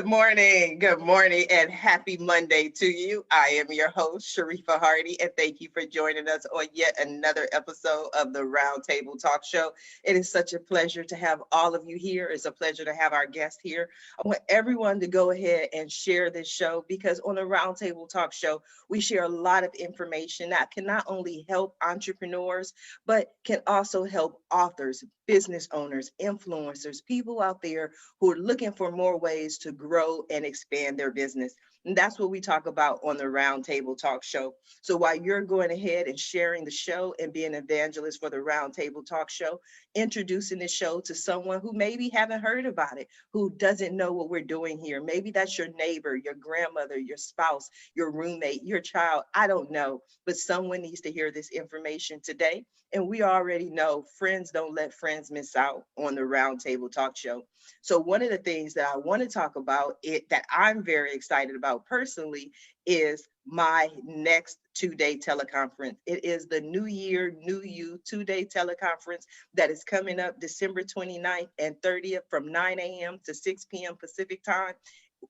Good morning, and happy Monday to you. I am your host, Sharifa Hardy, and thank you for joining us on yet another episode of the Roundtable Talk Show. It is such a pleasure to have all of you here. It's a pleasure to have our guest here. I want everyone to go ahead and share this show because on the Roundtable Talk Show, we share a lot of information that can not only help entrepreneurs, but can also help authors, business owners, influencers, people out there who are looking for more ways to grow and expand their business. And that's what we talk about on the Roundtable Talk Show. So while you're going ahead and sharing the show and being an evangelist for the Roundtable Talk Show, introducing the show to someone who maybe haven't heard about it, who doesn't know what we're doing here. Maybe that's your neighbor, your grandmother, your spouse, your roommate, your child. I don't know, but someone needs to hear this information today. And we already know friends don't let friends miss out on the Roundtable Talk Show. So one of the things that I want to talk about that I'm very excited about personally is my next 2-day teleconference. It is the New Year, New You 2-day teleconference that is coming up December 29th and 30th from 9 a.m. to 6 p.m. Pacific time.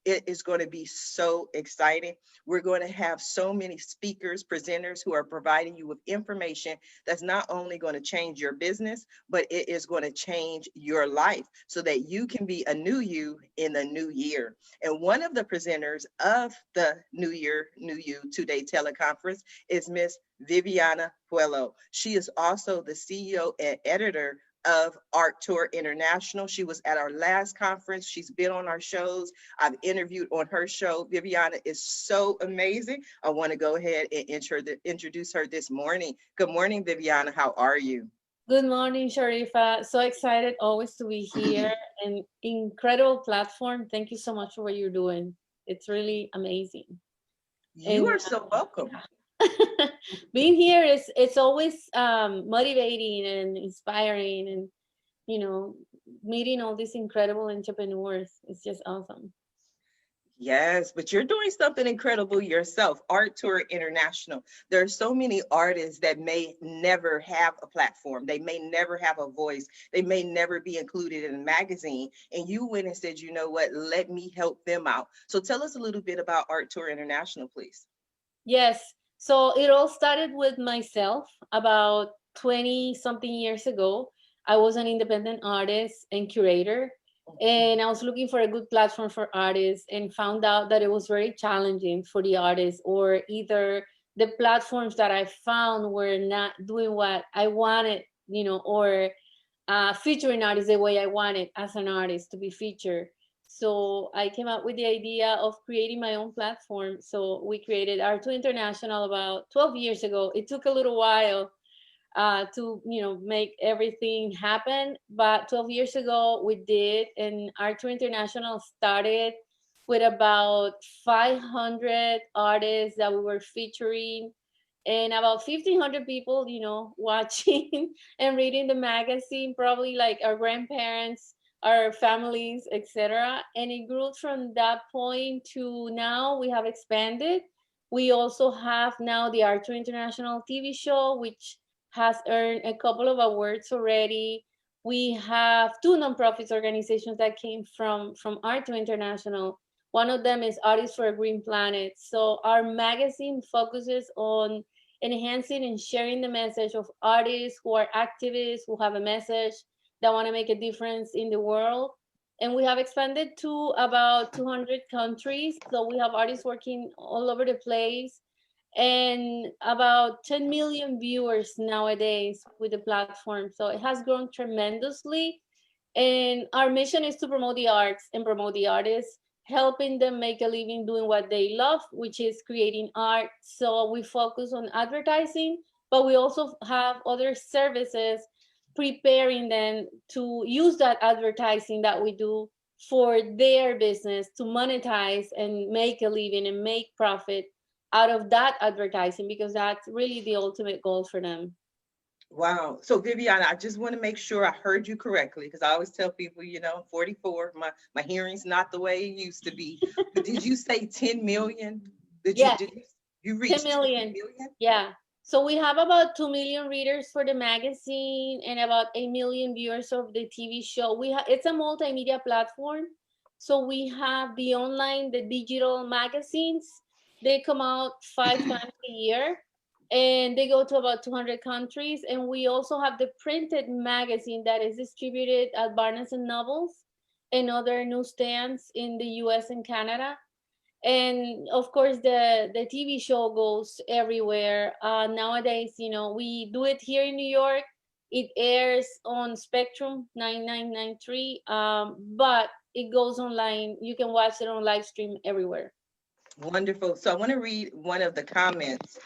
It is going to be so exciting. We're going to have so many speakers, presenters who are providing you with information that's not only going to change your business, but it is going to change your life so that you can be a new you in the new year. And one of the presenters of the New Year, New You 2-day teleconference is Miss Viviana Puello. She is also the CEO and editor of Art Tour International. She was at our last conference. She's been on our shows. I've interviewed on her show. Viviana is so amazing. I want to go ahead and introduce her this morning. Good morning, Viviana. How are you? Good morning, Sharifa. So excited always to be here. An incredible platform. Thank you so much for what you're doing. It's really amazing. You are so welcome. Being here it's always motivating and inspiring, and meeting all these incredible entrepreneurs. It's just awesome. Yes, but you're doing something incredible yourself, Art Tour International. There are so many artists that may never have a platform. They may never have a voice. They may never be included in a magazine. And you went and said, you know what, let me help them out. So tell us a little bit about Art Tour International, please. Yes. So it all started with myself about 20 something years ago. I was an independent artist and curator, and I was looking for a good platform for artists and found out that it was very challenging for the artists, or either the platforms that I found were not doing what I wanted, or featuring artists the way I wanted as an artist to be featured. So I came up with the idea of creating my own platform. So we created Art2 International about 12 years ago. It took a little while to make everything happen, but 12 years ago we did. And Art2 International started with about 500 artists that we were featuring, and about 1,500 people, watching and reading the magazine, probably like our grandparents, our families, etc. And it grew from that point to now. We have expanded. We also have now the Art2 International TV show, which has earned a couple of awards already. We have 2 nonprofit organizations that came from Art2 International. One of them is Artists for a Green Planet. So our magazine focuses on enhancing and sharing the message of artists who are activists, who have a message, that want to make a difference in the world. And we have expanded to about 200 countries. So we have artists working all over the place, and about 10 million viewers nowadays with the platform. So it has grown tremendously. And our mission is to promote the arts and promote the artists, helping them make a living doing what they love, which is creating art. So we focus on advertising, but we also have other services preparing them to use that advertising that we do for their business to monetize and make a living and make profit out of that advertising, because that's really the ultimate goal for them. Wow. So Viviana, I just want to make sure I heard you correctly, because I always tell people, I'm 44, my hearing's not the way it used to be. But did you say 10 million? Did you reach 10 million? 10 million? Yeah. So we have about 2 million readers for the magazine and about 8 million viewers of the TV show. It's a multimedia platform. So we have the online, the digital magazines. They come out 5 times a year, and they go to about 200 countries. And we also have the printed magazine that is distributed at Barnes and Nobles and other newsstands in the US and Canada. And of course, the TV show goes everywhere. Nowadays, we do it here in New York. It airs on Spectrum 9993, but it goes online. You can watch it on live stream everywhere. Wonderful. So I want to read one of the comments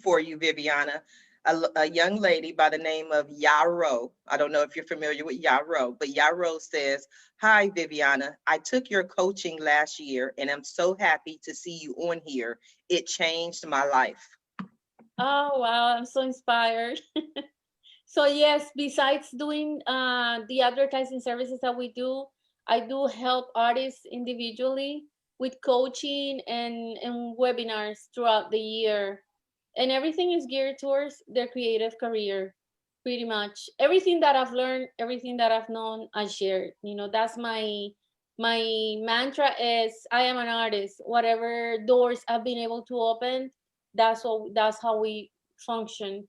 for you, Viviana. A young lady by the name of Yaro. I don't know if you're familiar with Yaro, but Yaro says, "Hi, Viviana. I took your coaching last year and I'm so happy to see you on here. It changed my life." Oh, wow. I'm so inspired. So yes, besides doing the advertising services that we do, I do help artists individually with coaching and webinars throughout the year. And everything is geared towards their creative career, pretty much. Everything that I've learned, everything that I've known, I share. That's my mantra is I am an artist. Whatever doors I've been able to open, that's how we function.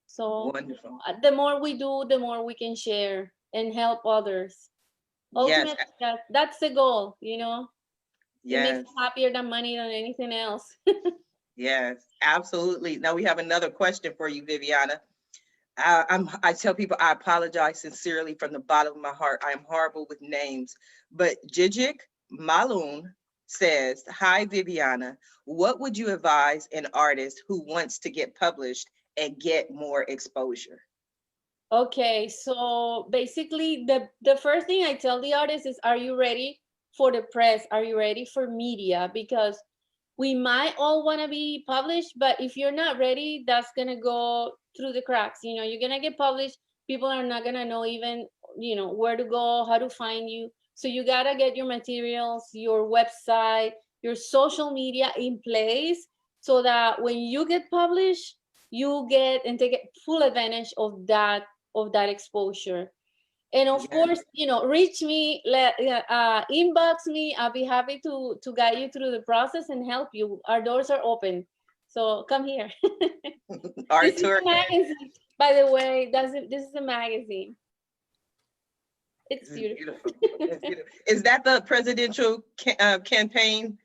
So Wonderful. the more we do, the more we can share and help others. Yes, Ultimately, that's the goal, It makes yes, me happier than money than anything else. yes, absolutely. Now we have another question for you, Viviana. I tell people I apologize sincerely from the bottom of my heart. I am horrible with names, but Jijik Malun says, "Hi, Viviana. What would you advise an artist who wants to get published and get more exposure?" Okay, so basically the first thing I tell the artist is, are you ready for the press? Are you ready for media? Because we might all want to be published, but if you're not ready, that's gonna go through the cracks. You're gonna get published, people are not gonna know even, where to go, how to find you. So you gotta get your materials, your website, your social media in place so that when you get published, you get and take full advantage of that exposure. And of Yes, course, reach me, inbox me. I'll be happy to guide you through the process and help you. Our doors are open, so come here. This is Artur, a magazine, by the way. This is a magazine. It's this is beautiful. beautiful. It's beautiful. Is that the presidential campaign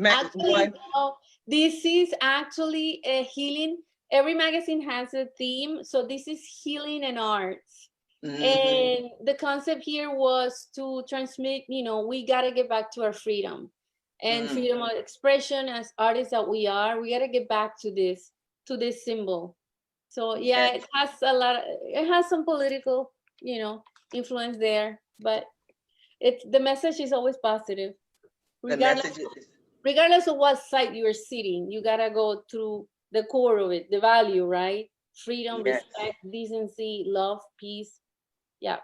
Actually, one? no, this is actually a healing. Every magazine has a theme, so this is healing and arts. Hmm. And the concept here was to transmit, we got to get back to our freedom and Mm. freedom of expression as artists that we are. We got to get back to this symbol. So yeah, Yes, it has some political, influence there, but the message is always positive. the Regardless message is regardless of what site you're sitting, you got to go through the core of it, the value, right? Freedom, yes. respect, decency, love, peace. Yeah.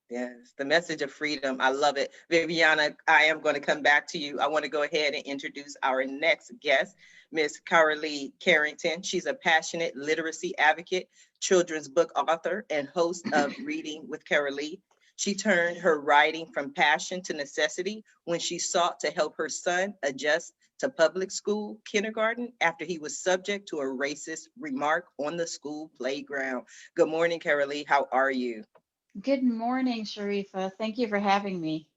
Yes, the message of freedom. I love it. Viviana, I am going to come back to you. I want to go ahead and introduce our next guest, Miss Carylee Carrington. She's a passionate literacy advocate, children's book author, and host of Reading with Carylee. She turned her writing from passion to necessity when she sought to help her son adjust to public school kindergarten after he was subject to a racist remark on the school playground. Good morning, Carylee. How are you? Good morning, Sharifa. Thank you for having me.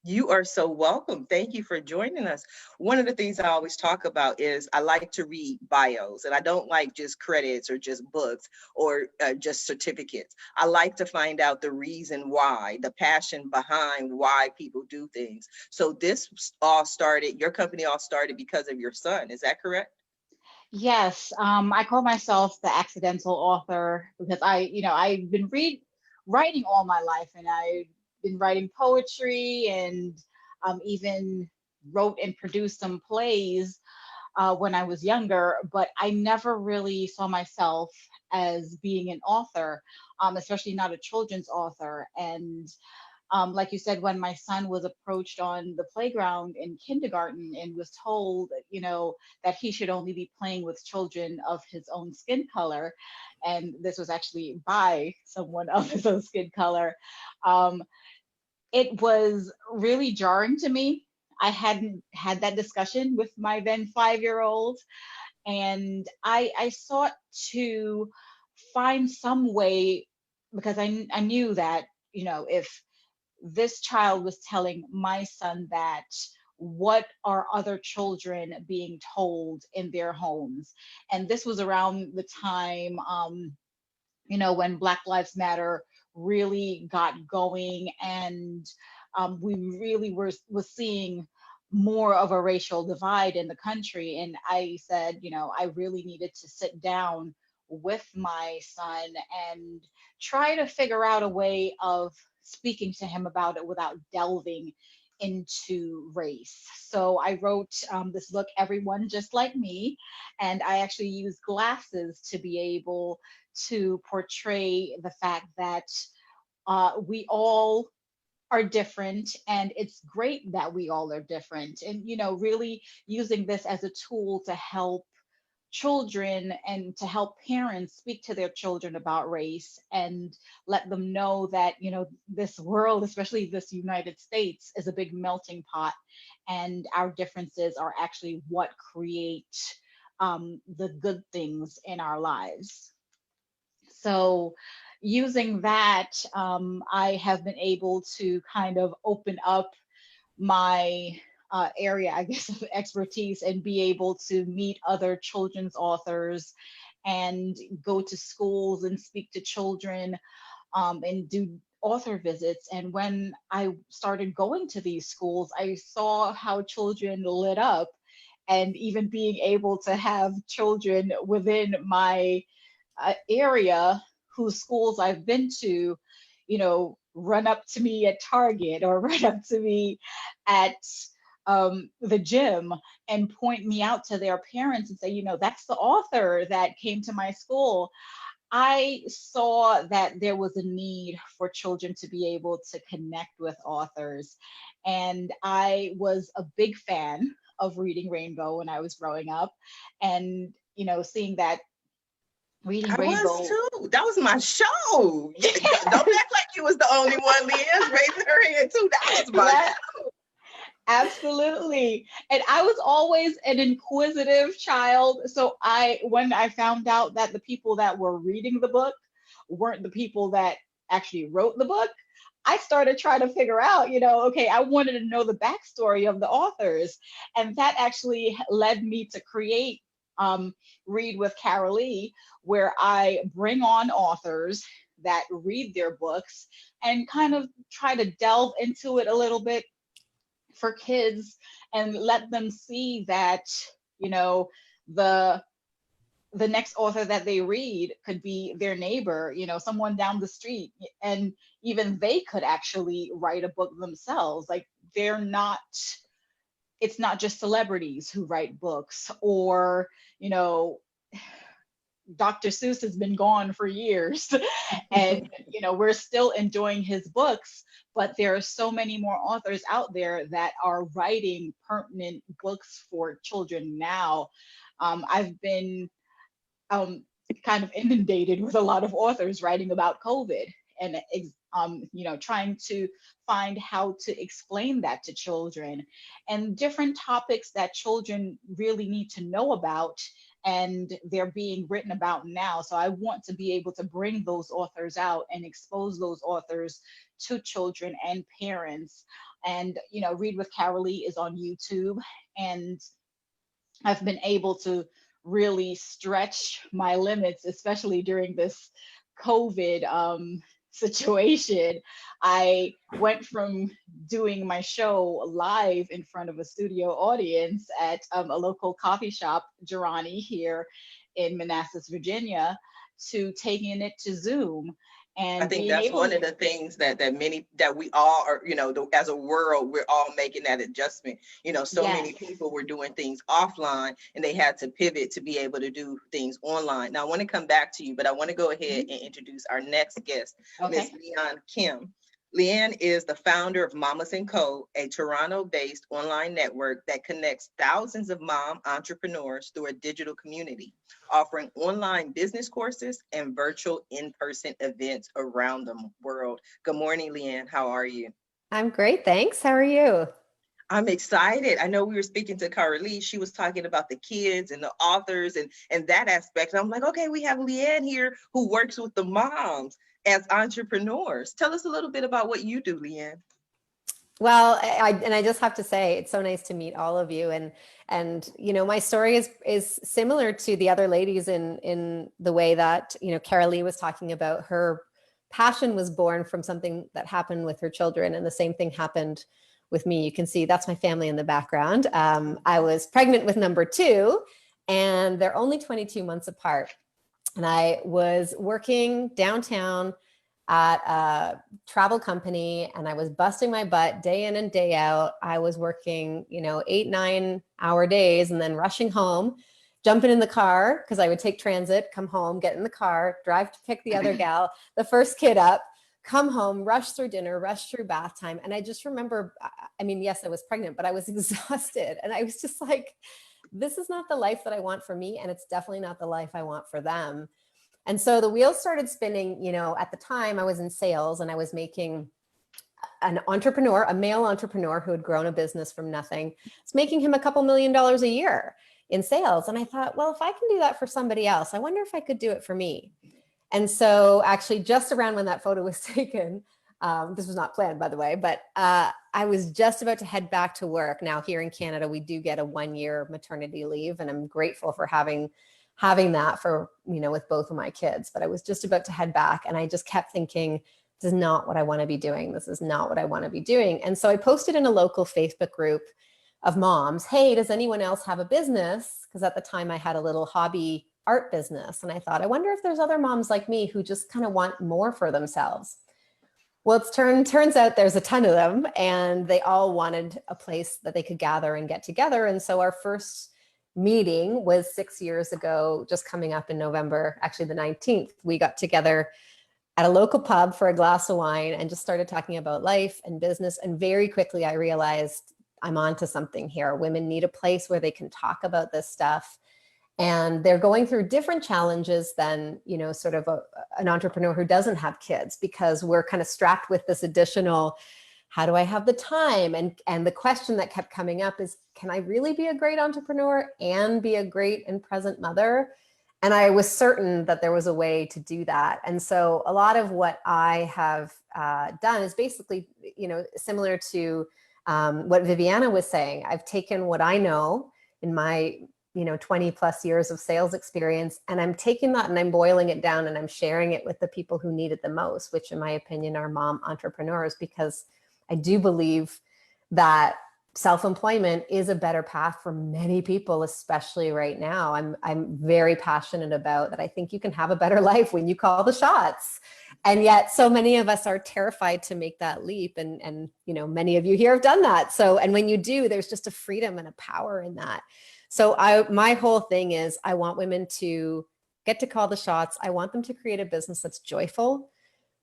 You are so welcome. Thank you for joining us. One of the things I always talk about is I like to read bios, and I don't like just credits or just books or just certificates. I like to find out the reason why, the passion behind why people do things. So this all started, your company all started because of your son. Is that correct? Yes, I call myself the accidental author because I've been writing all my life, and I've been writing poetry and even wrote and produced some plays when I was younger, but I never really saw myself as being an author, especially not a children's author. And like you said, when my son was approached on the playground in kindergarten and was told, that he should only be playing with children of his own skin color, and this was actually by someone of his own skin color, um, it was really jarring to me. I hadn't had that discussion with my then 5-year-old, and I sought to find some way, because I knew that, if this child was telling my son that, what are other children being told in their homes? And this was around the time, when Black Lives Matter really got going, and we really was seeing more of a racial divide in the country. And I said, I really needed to sit down with my son and try to figure out a way of speaking to him about it without delving into race. So I wrote this book, Everyone Just Like Me, and I actually used glasses to be able to portray the fact that we all are different, and it's great that we all are different. And really using this as a tool to help children and to help parents speak to their children about race, and let them know that this world, especially this United States, is a big melting pot, and our differences are actually what create the good things in our lives. So using that, I have been able to kind of open up my area, I guess, of expertise, and be able to meet other children's authors and go to schools and speak to children, and do author visits. And when I started going to these schools, I saw how children lit up, and even being able to have children within my area whose schools I've been to, run up to me at Target, or run up to me at the gym, and point me out to their parents and say, that's the author that came to my school. I saw that there was a need for children to be able to connect with authors. And I was a big fan of Reading Rainbow when I was growing up. And, seeing that Reading I was Rainbow. too. That was my show. Yeah, don't act like you was the only one. Leanne's raising her hand too. That was my show. Absolutely. And I was always an inquisitive child. So when I found out that the people that were reading the book weren't the people that actually wrote the book, I started trying to figure out, okay, I wanted to know the backstory of the authors. And that actually led me to create Read with Carylee, where I bring on authors that read their books and kind of try to delve into it a little bit for kids, and let them see that the next author that they read could be their neighbor, someone down the street, and even they could actually write a book themselves. Like, it's not just celebrities who write books, or Dr. Seuss has been gone for years and we're still enjoying his books, but there are so many more authors out there that are writing pertinent books for children now. I've been kind of inundated with a lot of authors writing about COVID, and trying to find how to explain that to children, and different topics that children really need to know about, and they're being written about now. So I want to be able to bring those authors out and expose those authors to children and parents. And Read with Carylee is on YouTube, and I've been able to really stretch my limits, especially during this COVID situation. I went from doing my show live in front of a studio audience at a local coffee shop, Girani, here in Manassas, Virginia, to taking it to Zoom. And I think that's one of the things that we all are, as a world, we're all making that adjustment. So Yes. many people were doing things offline, and they had to pivot to be able to do things online. Now, I want to come back to you, but I want to go ahead and introduce our next guest, Ms. Leanne Kim. Leanne is the founder of Mamas & Co., a Toronto-based online network that connects thousands of mom entrepreneurs through a digital community, offering online business courses and virtual in-person events around the world. Good morning, Leanne. How are you? I'm great, thanks. How are you? I'm excited. I know we were speaking to Carylee. She was talking about the kids and the authors and that aspect. And I'm like, okay, we have Leanne here who works with the moms as entrepreneurs. Tell us a little bit about what you do, Leanne. Well, I just have to say it's so nice to meet all of you, and my story is similar to the other ladies in the way that Carylee was talking about. Her passion was born from something that happened with her children, and the same thing happened with me. You can see that's my family in the background. I was pregnant with number 2, and they're only 22 months apart, and I was working downtown at a travel company, and I was busting my butt day in and day out. I was working, 8-9 hour days and then rushing home, jumping in the car because I would take transit, come home, get in the car, drive to pick the other gal, the first kid up, come home, rush through dinner, rush through bath time. And I just remember, yes, I was pregnant, but I was exhausted. And I was just like, this is not the life that I want for me. And it's definitely not the life I want for them. And so the wheels started spinning. At the time I was in sales, and I was making a male entrepreneur who had grown a business from nothing. It's making him a couple $1 million a year in sales. And I thought, well, if I can do that for somebody else, I wonder if I could do it for me. And so actually just around when that photo was taken, this was not planned, by the way, but I was just about to head back to work. Now here in Canada, we do get a 1-year maternity leave, and I'm grateful for having that for, with both of my kids. But I was just about to head back, and I just kept thinking, this is not what I want to be doing. This is not what I want to be doing. And so I posted in a local Facebook group of moms, hey, does anyone else have a business? Because at the time I had a little hobby art business. And I thought, I wonder if there's other moms like me who just kind of want more for themselves. Well, turns out there's a ton of them, and they all wanted a place that they could gather and get together. And so our first meeting was 6 years ago, just coming up in November, actually the 19th. We got together at a local pub for a glass of wine and just started talking about life and business. And very quickly I realized I'm onto something here. Women need a place where they can talk about this stuff. And they're going through different challenges than, sort of an entrepreneur who doesn't have kids, because we're kind of strapped with this additional, how do I have the time? And the question that kept coming up is, can I really be a great entrepreneur and be a great and present mother? And I was certain that there was a way to do that. And so a lot of what I have done is basically, similar to what Viviana was saying. I've taken what I know in my 20 plus years of sales experience, and I'm taking that and I'm boiling it down, and I'm sharing it with the people who need it the most, which in my opinion are mom entrepreneurs, because I do believe that self-employment is a better path for many people, especially right now. I'm very passionate about that. I think you can have a better life when you call the shots. And yet so many of us are terrified to make that leap. And many of you here have done that. So, and when you do, there's just a freedom and a power in that. So my whole thing is, I want women to get to call the shots. I want them to create a business that's joyful.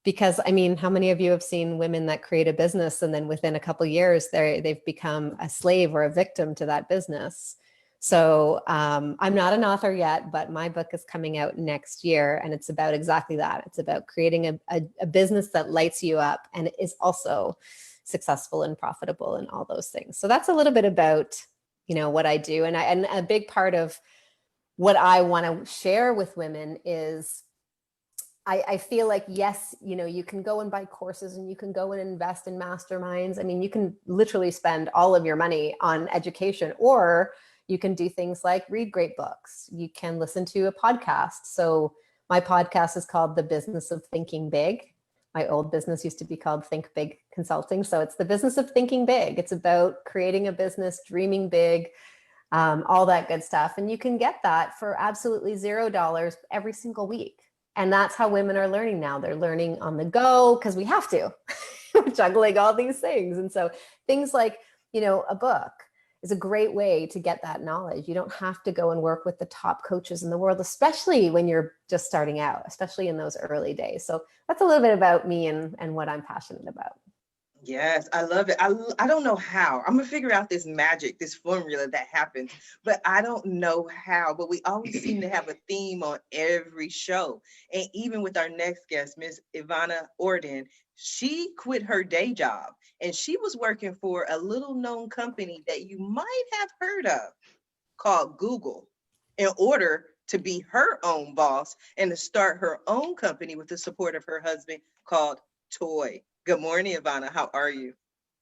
Because how many of you have seen women that create a business and then within a couple of years they've become a slave or a victim to that business? So I'm not an author yet, but my book is coming out next year, and it's about exactly that. It's about creating a business that lights you up and is also successful and profitable and all those things. So that's a little bit about what I do, and a big part of what I want to share with women is, I feel like, yes, you can go and buy courses and you can go and invest in masterminds. You can literally spend all of your money on education, or you can do things like read great books. You can listen to a podcast. So my podcast is called The Business of Thinking Big. My old business used to be called Think Big Consulting. So it's the business of thinking big. It's about creating a business, dreaming big, all that good stuff. And you can get that for absolutely $0 every single week. And that's how women are learning now. They're learning on the go because we have to. We're juggling all these things. And so things like, a book is a great way to get that knowledge. You don't have to go and work with the top coaches in the world, especially when you're just starting out, especially in those early days. So that's a little bit about me and what I'm passionate about. Yes, I love it. I don't know how. I'm gonna figure out this magic, this formula that happens, but I don't know how. But we always seem to have a theme on every show. And even with our next guest, Miss Iwona Ordon, she quit her day job and she was working for a little known company that you might have heard of called Google in order to be her own boss and to start her own company with the support of her husband called Toy. Good morning, Iwona. How are you?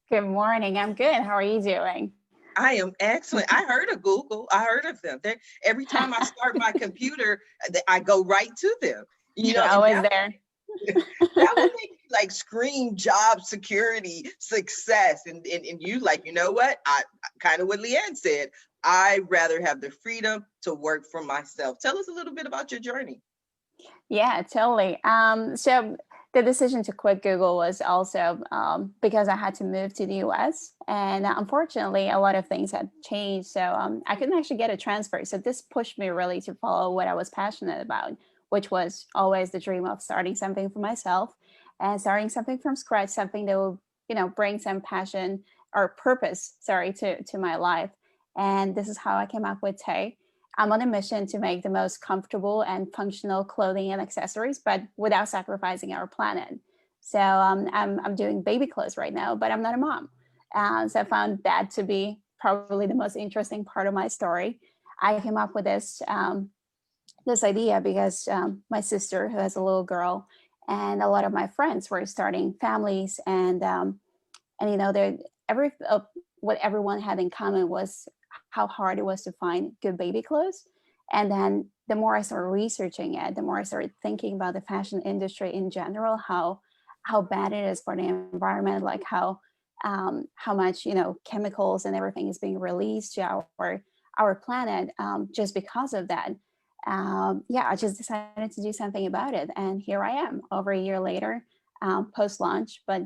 Good morning. I'm good. How are you doing? I am excellent. I heard of Google. I heard of them. Every time I start my computer, I go right to them. You know, They're always there. that would make me like scream job security success. And you like, you know what? I kind of what Leanne said. I'd rather have the freedom to work for myself. Tell us a little bit about your journey. Yeah, totally. So the decision to quit Google was also because I had to move to the US. And unfortunately, a lot of things had changed. So I couldn't actually get a transfer. So this pushed me really to follow what I was passionate about, which was always the dream of starting something for myself and starting something from scratch, something that will, bring some passion or purpose, to my life. And this is how I came up with Tay. I'm on a mission to make the most comfortable and functional clothing and accessories, but without sacrificing our planet. So I'm doing baby clothes right now, but I'm not a mom. So I found that to be probably the most interesting part of my story. I came up with this idea because my sister, who has a little girl, and a lot of my friends were starting families, and what everyone had in common was how hard it was to find good baby clothes. And then the more I started researching it, the more I started thinking about the fashion industry in general, how bad it is for the environment, like how much chemicals and everything is being released to our planet just because of that. I just decided to do something about it, and here I am over a year later, post launch. But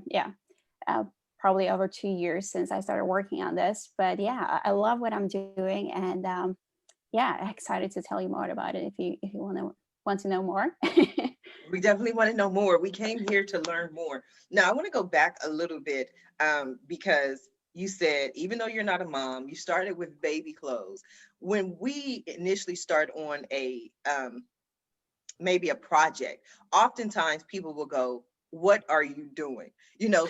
probably over 2 years since I started working on this. But yeah, I love what I'm doing, and excited to tell you more about it if you want to know more. We definitely want to know more. We came here to learn more. Now, I want to go back a little bit because you said, even though you're not a mom, you started with baby clothes. When we initially start on maybe a project, oftentimes people will go, what are you doing?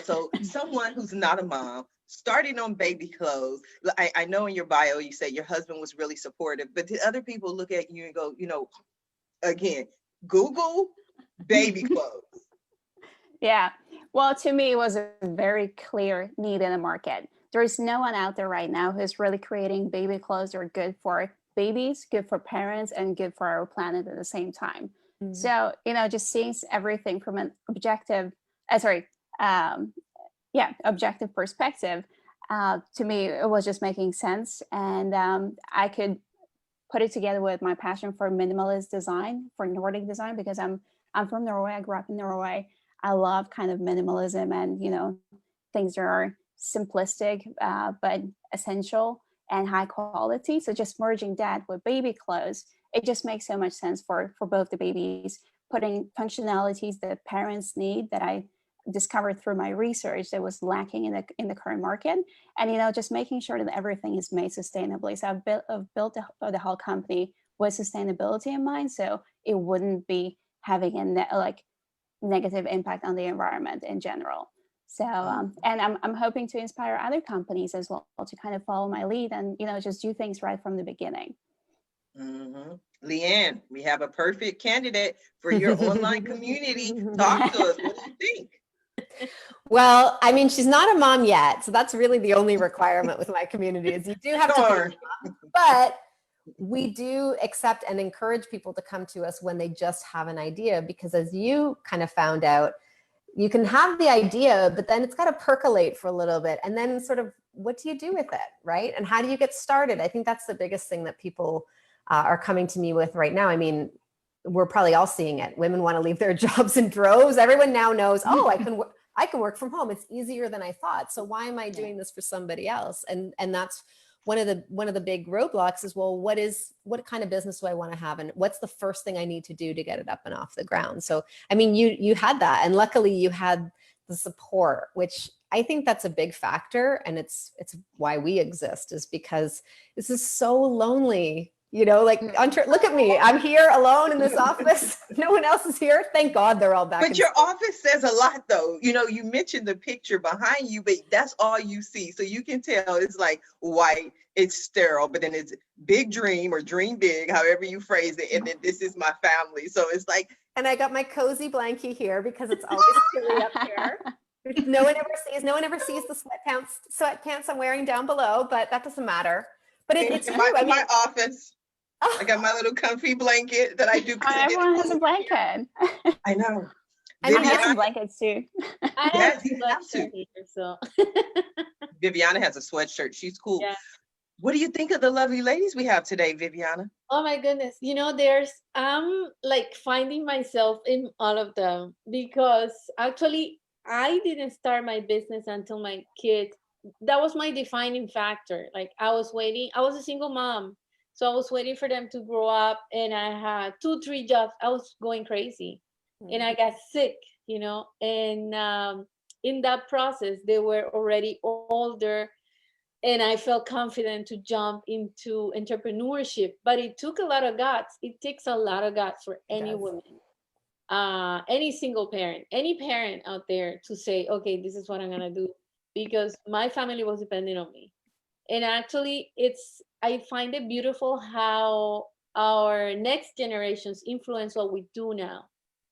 So someone who's not a mom starting on baby clothes. I know in your bio, you said your husband was really supportive, but the other people look at you and go, again, Google baby clothes. Yeah. Well, to me, it was a very clear need in the market. There is no one out there right now who's really creating baby clothes that are good for babies, good for parents, and good for our planet at the same time. Mm-hmm. So, just seeing everything from an objective perspective, to me, it was just making sense. And I could put it together with my passion for minimalist design, for Nordic design, because I'm from Norway. I grew up in Norway. I love kind of minimalism and, things that are simplistic, but essential and high quality. So just merging that with baby clothes, it just makes so much sense for both the babies, putting functionalities that parents need that I discovered through my research that was lacking in the current market, and just making sure that everything is made sustainably. So I've built the whole company with sustainability in mind, so it wouldn't be having a negative impact on the environment in general. So and I'm hoping to inspire other companies as well to kind of follow my lead and just do things right from the beginning. Mm-hmm. Leanne, we have a perfect candidate for your online community. Talk to us. What do you think? Well, I mean, she's not a mom yet, so that's really the only requirement with my community is you do have to be a mom, but we do accept and encourage people to come to us when they just have an idea, because as you kind of found out, you can have the idea, but then it's got to percolate for a little bit. And then sort of, what do you do with it, right? And how do you get started? I think that's the biggest thing that people are coming to me with right now. I mean, we're probably all seeing it. Women want to leave their jobs in droves. Everyone now knows, oh, I can work from home. It's easier than I thought. So why am I doing this for somebody else? And that's one of the big roadblocks is, well, what kind of business do I want to have? And what's the first thing I need to do to get it up and off the ground? So, I mean, you had that, and luckily you had the support, which I think that's a big factor, and it's why we exist, is because this is so lonely. You know, like, look at me. I'm here alone in this office. No one else is here. Thank God they're all back. But your office says a lot, though. You know, you mentioned the picture behind you, but that's all you see. So you can tell it's like white, it's sterile, but then it's big dream or dream big, however you phrase it. And then this is my family. So it's like. And I got my cozy blankie here because it's always chilly up here. No one ever sees the sweatpants I'm wearing down below, but that doesn't matter. But it's true. In my office. I got my little comfy blanket that I do. Everyone has a blanket. I know. I have some blankets too. I have a sweatshirt here, so. Viviana has a sweatshirt. She's cool. Yeah. What do you think of the lovely ladies we have today, Viviana? Oh my goodness. You know, I'm like finding myself in all of them, because actually I didn't start my business until my kid. That was my defining factor. Like, I was a single mom. So I was waiting for them to grow up, and I had 2-3 jobs. I was going crazy, and I got sick, you know, and in that process, they were already older, and I felt confident to jump into entrepreneurship, but it took a lot of guts. It takes a lot of guts for any woman, any single parent, any parent out there to say, okay, this is what I'm going to do, because my family was depending on me. And actually, I find it beautiful how our next generations influence what we do now.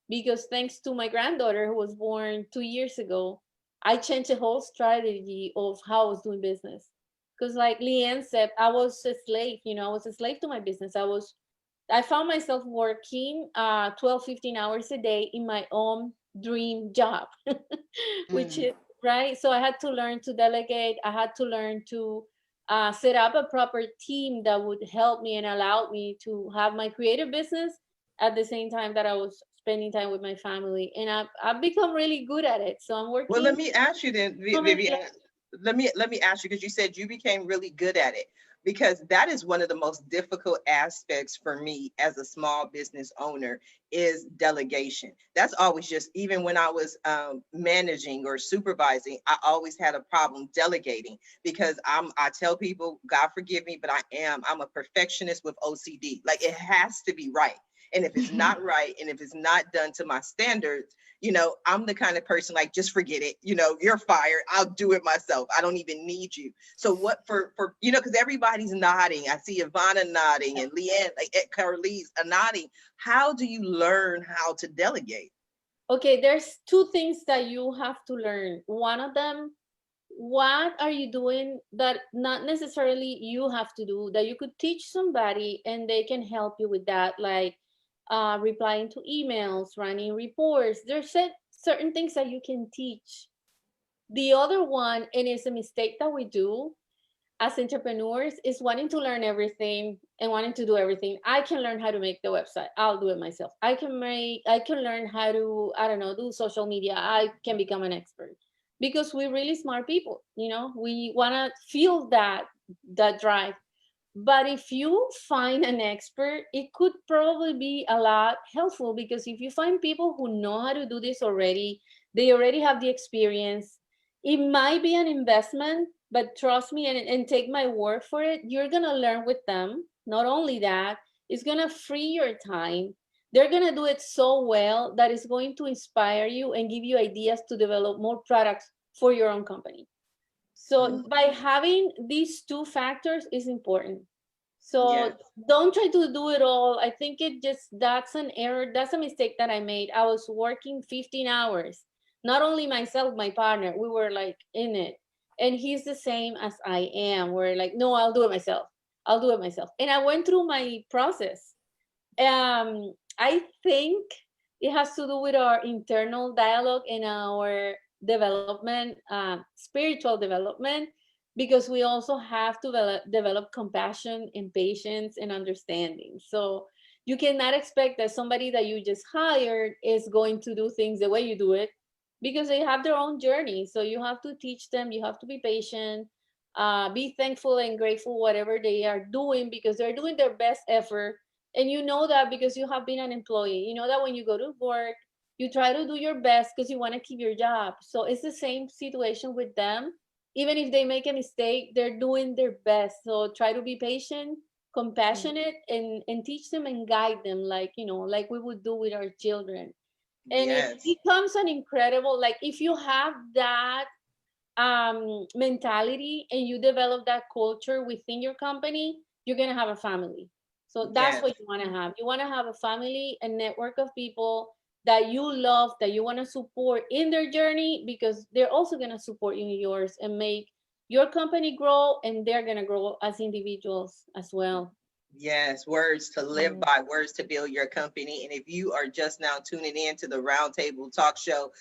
Because thanks to my granddaughter, who was born 2 years ago, I changed the whole strategy of how I was doing business. Because like Leanne said, I was a slave, you know, I was a slave to my business. I found myself working 12, 15 hours a day in my own dream job, which is, right? So I had to learn to delegate. I had to learn to set up a proper team that would help me and allow me to have my creative business at the same time that I was spending time with my family. And I've become really good at it. So I'm working. Well, let me ask you then, Viviana. Let me ask you, because you said you became really good at it, because that is one of the most difficult aspects for me as a small business owner, is delegation. That's always just, even when I was managing or supervising, I always had a problem delegating, because I tell people, God forgive me, but I'm a perfectionist with OCD. Like, it has to be right. And if it's not right, and if it's not done to my standards, you know, I'm the kind of person like, just forget it. You know, you're fired. I'll do it myself. I don't even need you. So what for you know, because everybody's nodding. I see Iwona nodding and Leanne, like Carylee's nodding. How do you learn how to delegate? Okay, there's 2 things that you have to learn. One of them, what are you doing that not necessarily you have to do, that you could teach somebody and they can help you with that, like replying to emails, running reports. There's certain things that you can teach. The other one, and it's a mistake that we do as entrepreneurs, is wanting to learn everything and wanting to do everything. I can learn how to make the website. I'll do it myself. I can learn how to, I don't know, do social media. I can become an expert, because we're really smart people. You know, we want to feel that drive. But if you find an expert, it could probably be a lot helpful, because if you find people who know how to do this already, they already have the experience. It might be an investment, but trust me and take my word for it, you're going to learn with them. Not only that, it's going to free your time. They're going to do it so well that it's going to inspire you and give you ideas to develop more products for your own company. So by having these 2 factors is important. So don't try to do it all. I think that's an error. That's a mistake that I made. I was working 15 hours, not only myself, my partner, we were like in it. And he's the same as I am. We're like, no, I'll do it myself. And I went through my process. I think it has to do with our internal dialogue and our development, spiritual development, because we also have to develop compassion and patience and understanding. So you cannot expect that somebody that you just hired is going to do things the way you do it, because they have their own journey. So you have to teach them, you have to be patient, be thankful and grateful whatever they are doing, because they're doing their best effort. And you know that because you have been an employee. You know that when you go to work, you try to do your best because you want to keep your job. So it's the same situation with them. Even if they make a mistake, they're doing their best. So try to be patient, compassionate, and teach them and guide them like, you know, like we would do with our children. And it Yes. becomes an incredible, like if you have that mentality and you develop that culture within your company, you're going to have a family. So that's Yes. what you want to have. You want to have a family, a network of people that you love, that you want to support in their journey, because they're also going to support you in yours and make your company grow, and they're going to grow as individuals as well. Yes, words to live Mm. by, words to build your company. And if you are just now tuning in to the Roundtable Talk Show,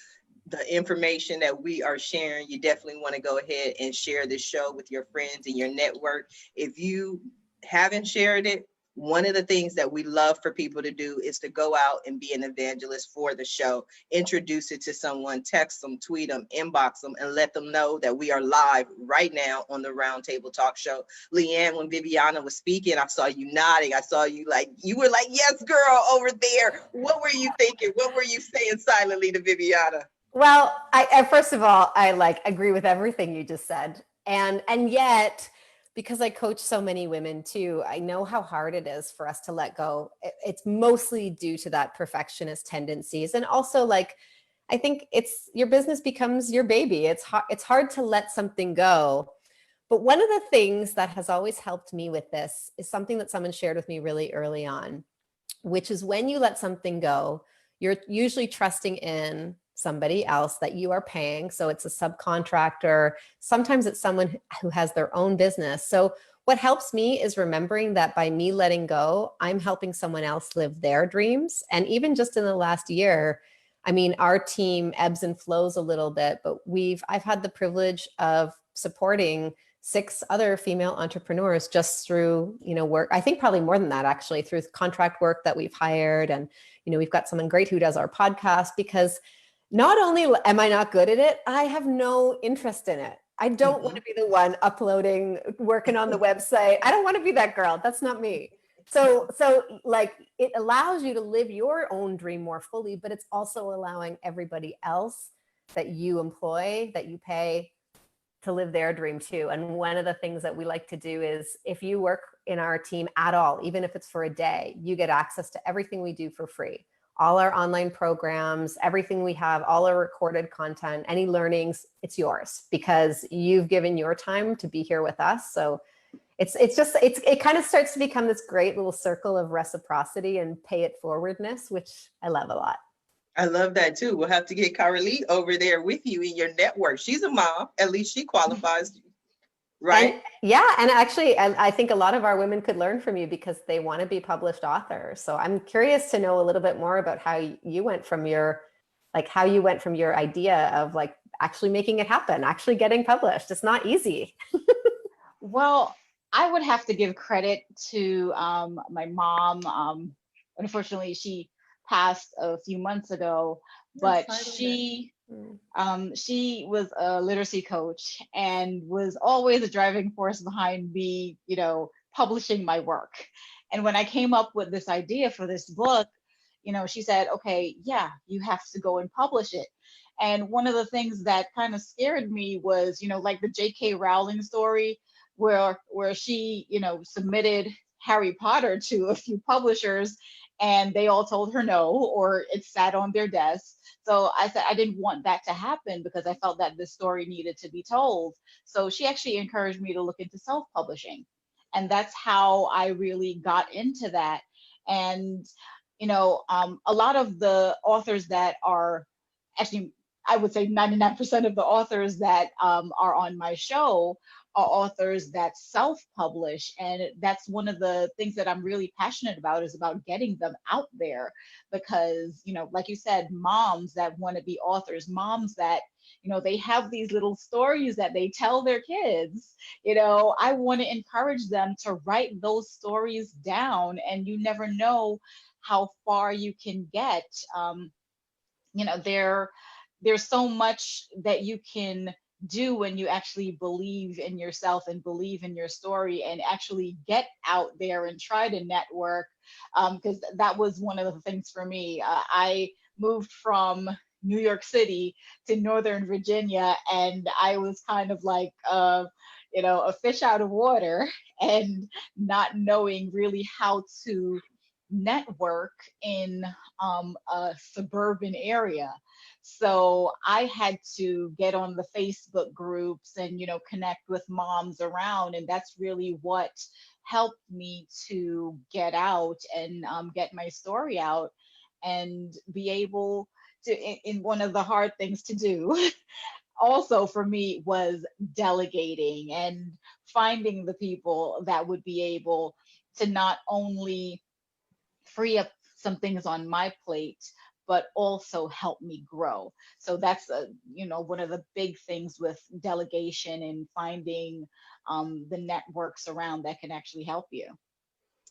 the information that we are sharing, you definitely want to go ahead and share this show with your friends and your network. If you haven't shared it, one of the things that we love for people to do is to go out and be an evangelist for the show. Introduce it to someone, text them, tweet them, inbox them, and let them know that we are live right now on the Roundtable Talk Show. Leanne, when Viviana was speaking, I saw you nodding. I saw you like, you were like, yes, girl, over there. What were you thinking? What were you saying silently to Viviana? Well, I first of all, I like agree with everything you just said. And yet, because I coach so many women too, I know how hard it is for us to let go. It's mostly due to that perfectionist tendencies. And also like, I think it's your business becomes your baby. It's hard to let something go. But one of the things that has always helped me with this is something that someone shared with me really early on, which is when you let something go, you're usually trusting in somebody else that you are paying. So it's a subcontractor. Sometimes it's someone who has their own business. So what helps me is remembering that by me letting go, I'm helping someone else live their dreams. And even just in the last year, I mean, our team ebbs and flows a little bit, but I've had the privilege of supporting 6 other female entrepreneurs just through, work. I think probably more than that, actually, through contract work that we've hired. And, we've got someone great who does our podcast, because not only am I not good at it, I have no interest in it. I don't want to be the one uploading, working on the website. I don't want to be that girl. That's not me. So like it allows you to live your own dream more fully, but it's also allowing everybody else that you employ, that you pay, to live their dream too. And one of the things that we like to do is if you work in our team at all, even if it's for a day, you get access to everything we do for free. All our online programs, everything we have, all our recorded content, any learnings, it's yours because you've given your time to be here with us. So it kind of starts to become this great little circle of reciprocity and pay it forwardness, which I love a lot. I love that too. We'll have to get Carylee over there with you in your network. She's a mom. At least she qualifies, right? And actually, I think a lot of our women could learn from you because they want to be published authors. So I'm curious to know a little bit more about how you went from your idea of like actually making it happen, actually getting published. It's not easy. Well, I would have to give credit to my mom. Unfortunately, she passed a few months ago, but she was a literacy coach and was always a driving force behind me, publishing my work. And when I came up with this idea for this book, she said, okay, yeah, you have to go and publish it. And one of the things that kind of scared me was, like the J.K. Rowling story where she, submitted Harry Potter to a few publishers and they all told her no, or it sat on their desk. So I said I didn't want that to happen because I felt that this story needed to be told. So she actually encouraged me to look into self-publishing. And that's how I really got into that. And, a lot of the authors that are actually, I would say 99% of the authors that are on my show are authors that self-publish. And that's one of the things that I'm really passionate about, is about getting them out there. Because, like you said, moms that want to be authors, moms that, they have these little stories that they tell their kids, I want to encourage them to write those stories down. And you never know how far you can get. There's so much that you can do when you actually believe in yourself and believe in your story and actually get out there and try to network, because that was one of the things for me. moved from New York City to Northern Virginia, and I was kind of like, a fish out of water, and not knowing really how to network in a suburban area. So I had to get on the Facebook groups and, connect with moms around. And that's really what helped me to get out and get my story out and be able to, in one of the hard things to do also for me was delegating and finding the people that would be able to not only free up some things on my plate, but also help me grow. So that's one of the big things with delegation and finding the networks around that can actually help you.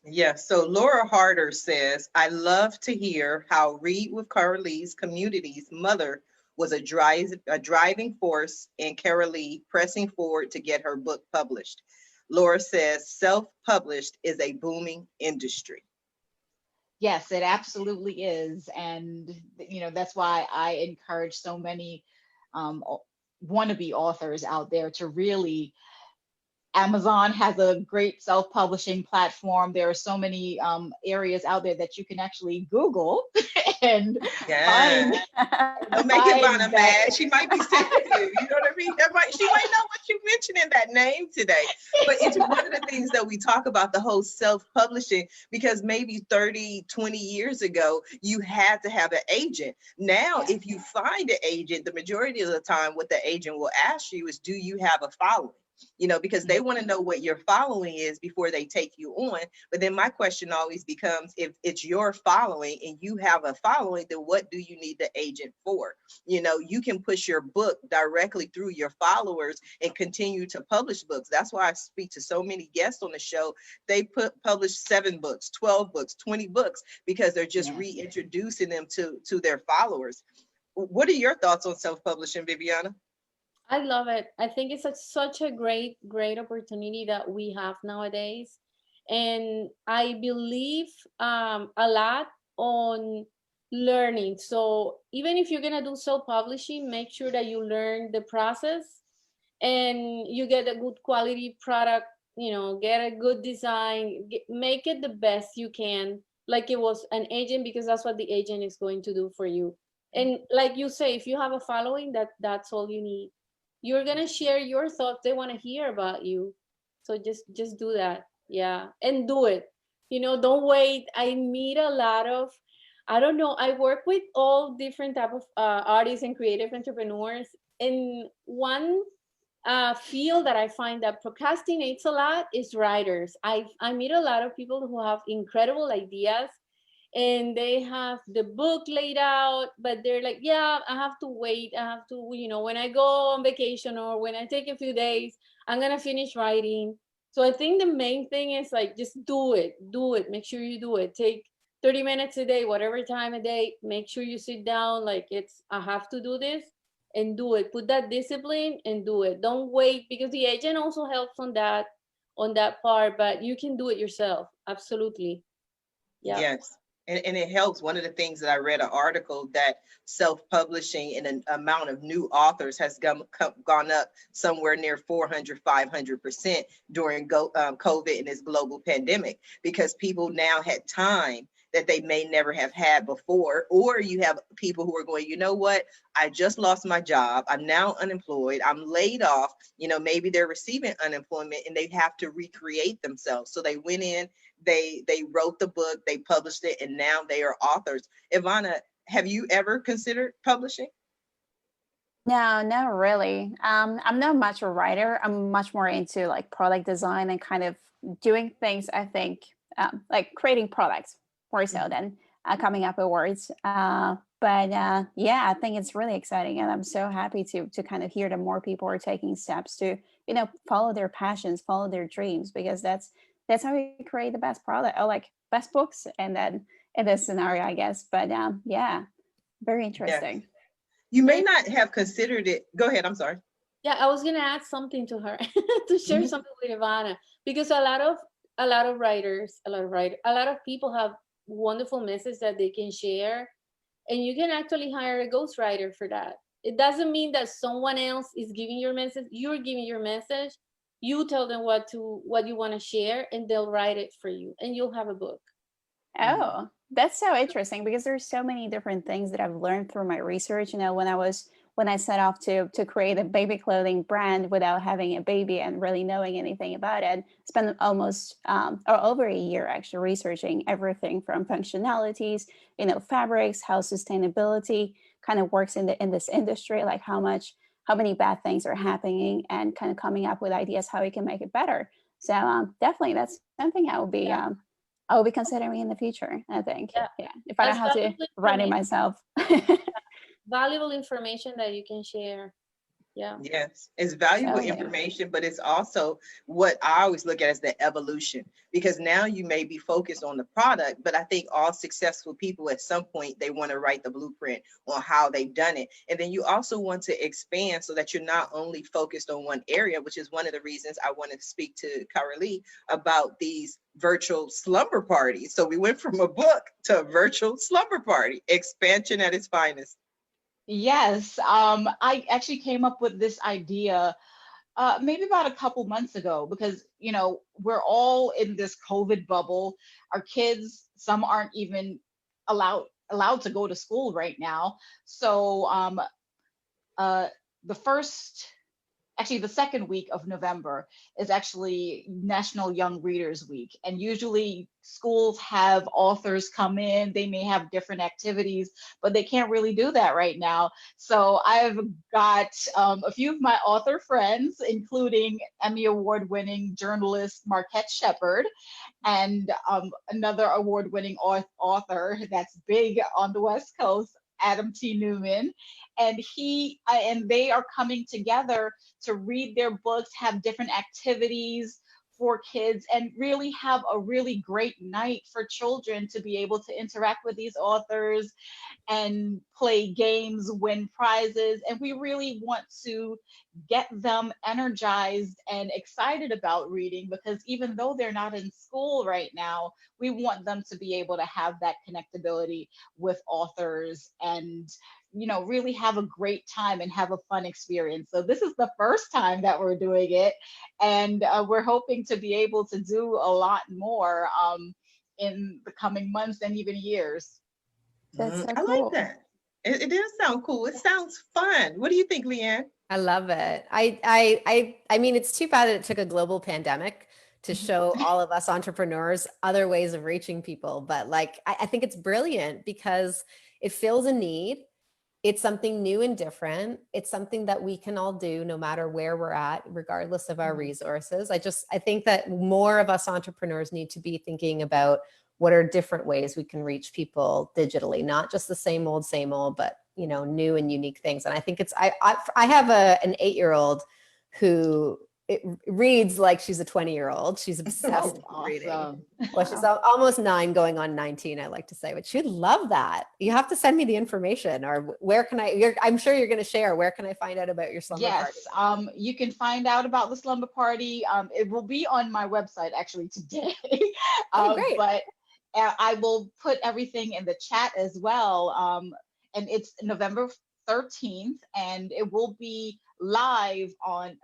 Yes. So Laura Harder says, I love to hear how Read with Carylee's community's mother was a driving force in Carylee pressing forward to get her book published. Laura says, self-published is a booming industry. Yes, it absolutely is. And, that's why I encourage so many wannabe authors out there to really, Amazon has a great self-publishing platform. There are so many areas out there that you can actually Google and find. Don't make Iwona mad. She might be sensitive. You know what I mean? She might know what you mentioned in that name today. But it's one of the things that we talk about, the whole self-publishing, because maybe 30, 20 years ago, you had to have an agent. Now, if you find an agent, the majority of the time, what the agent will ask you is, do you have a following? Because they want to know what your following is before they take you on. But then my question always becomes, if it's your following and you have a following, then what do you need the agent for? You can push your book directly through your followers and continue to publish books. That's why I speak to so many guests on the show. They publish 7 books, 12 books, 20 books, because they're just reintroducing them to their followers. What are your thoughts on self-publishing, Viviana? I love it. I think it's such a great opportunity that we have nowadays. And I believe a lot on learning. So even if you're going to do self-publishing, make sure that you learn the process and you get a good quality product, get a good design, make it the best you can, like it was an agent, because that's what the agent is going to do for you. And like you say, if you have a following, that's all you need. You're gonna share your thoughts. They want to hear about you. So just do that. Yeah. And do it. Don't wait. I meet a lot of, I don't know, I work with all different type of artists and creative entrepreneurs. And one field that I find that procrastinates a lot is writers. I meet a lot of people who have incredible ideas, and they have the book laid out, but they're like, yeah, I have to wait. I have to, when I go on vacation or when I take a few days, I'm going to finish writing. So I think the main thing is like, just do it. Make sure you do it. Take 30 minutes a day, whatever time of day, make sure you sit down. Like I have to do this, and do it. Put that discipline and do it. Don't wait, because the agent also helps on that part, but you can do it yourself. Absolutely. Yeah. Yes. And it helps. One of the things that I read an article that self-publishing and an amount of new authors has gone up somewhere near 400, 500% during COVID and this global pandemic, because people now had time that they may never have had before. Or you have people who are going, you know what, I just lost my job. I'm now unemployed. I'm laid off. Maybe they're receiving unemployment and they have to recreate themselves. So they went in, they wrote the book, they published it, and now they are authors. Iwona, have you ever considered publishing? No, not really. I'm not much a writer. I'm much more into like product design and kind of doing things, I think, like creating products more so than coming up with words. But I think it's really exciting, and I'm so happy to kind of hear that more people are taking steps to, follow their passions, follow their dreams, because that's how we create the best product, or like best books, and then in this scenario, I guess. But very interesting. Yes. You may not have considered it. Go ahead. I'm sorry. Yeah, I was gonna add something to her to share something with Iwona, because a lot of writers, a lot of people have wonderful messages that they can share, and you can actually hire a ghostwriter for that. It doesn't mean that someone else is giving your message. You're giving your message. You tell them what you want to share, and they'll write it for you, and you'll have a book. Oh, that's so interesting, because there's so many different things that I've learned through my research. You know, when I set off to create a baby clothing brand without having a baby and really knowing anything about it, spent almost or over a year actually researching everything from functionalities, you know, fabrics, how sustainability kind of works in this industry, like how many bad things are happening, and kind of coming up with ideas how we can make it better. So definitely that's something I will be considering in the future, I think. Yeah. If I don't have to write it myself. Valuable information that you can share. Yeah. Yes, it's valuable information, but it's also what I always look at as the evolution, because now you may be focused on the product, but I think all successful people at some point, they want to write the blueprint on how they've done it. And then you also want to expand so that you're not only focused on one area, which is one of the reasons I want to speak to Carylee about these virtual slumber parties. So we went from a book to a virtual slumber party, expansion at its finest. Yes, I actually came up with this idea maybe about a couple months ago, because you know, we're all in this COVID bubble. Our kids, some aren't even allowed to go to school right now. So the second week of November is actually National Young Readers Week. And usually schools have authors come in, they may have different activities, but they can't really do that right now. So I've got a few of my author friends, including Emmy Award-winning journalist Marquette Shepard, and another award-winning author that's big on the West Coast, Adam T. Newman, and they are coming together to read their books, have different activities for kids, and really have a really great night for children to be able to interact with these authors and play games, win prizes. And we really want to get them energized and excited about reading, because even though they're not in school right now, we want them to be able to have that connectability with authors and, you know, really have a great time and have a fun experience. So this is the first time that we're doing it, and we're hoping to be able to do a lot more in the coming months and even years. That's so I cool. like that. It does sound cool. It sounds fun. What do you think, Leanne? I love it. I mean, it's too bad that it took a global pandemic to show all of us entrepreneurs other ways of reaching people. But like, I think it's brilliant because it fills a need. It's something new and different. It's something that we can all do no matter where we're at, regardless of our resources. I think that more of us entrepreneurs need to be thinking about what are different ways we can reach people digitally, not just the same old, but, you know, new and unique things. And I think I have an 8-year-old who reads like she's a 20-year-old. She's obsessed with reading. Well, she's almost 9 going on 19, I like to say, but she'd love that. You have to send me the information, or where can I'm sure you're going to share. Where can I find out about your slumber party? Yes, you can find out about the slumber party. It will be on my website actually today. Great. But I will put everything in the chat as well. And it's November 13th, and it will be live on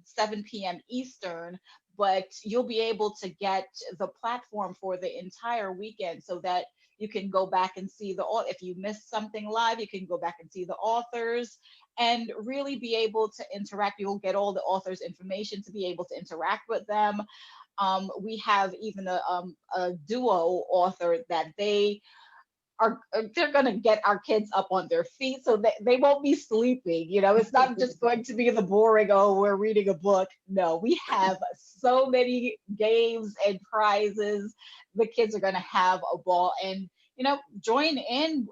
7 p.m. Eastern, but you'll be able to get the platform for the entire weekend so that you can go back and see if you missed something live, you can go back and see the authors and really be able to interact. You'll get all the authors' information to be able to interact with them. We have even a duo author that they're going to get our kids up on their feet so that they won't be sleeping. You know, it's not just going to be the boring, oh, we're reading a book. No, we have so many games and prizes. The kids are going to have a ball, and, you know, join in.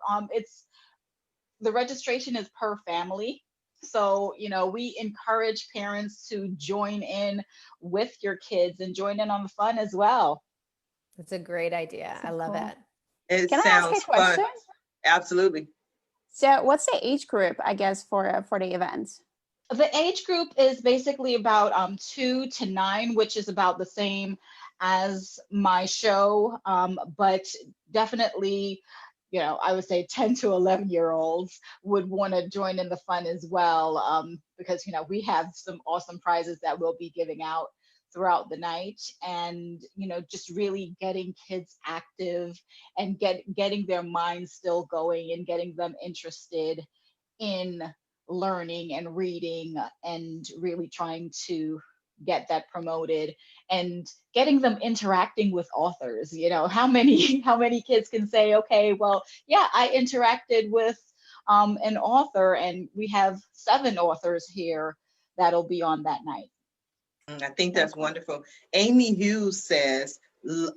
The registration is per family. So, you know, we encourage parents to join in with your kids and join in on the fun as well. That's a great idea. I love it. It Can I sounds ask a question? fun. Absolutely. So what's the age group, I guess, for the event? The age group is basically about 2 to 9, which is about the same as my show, but definitely, I would say 10 to 11-year-olds would want to join in the fun as well, because, we have some awesome prizes that we'll be giving out throughout the night, and, just really getting kids active and getting their minds still going and getting them interested in learning and reading, and really trying to get that promoted and getting them interacting with authors. How many kids can say, okay, well, yeah, I interacted with an author, and we have 7 authors here that'll be on that night. I think that's wonderful. Amy Hughes says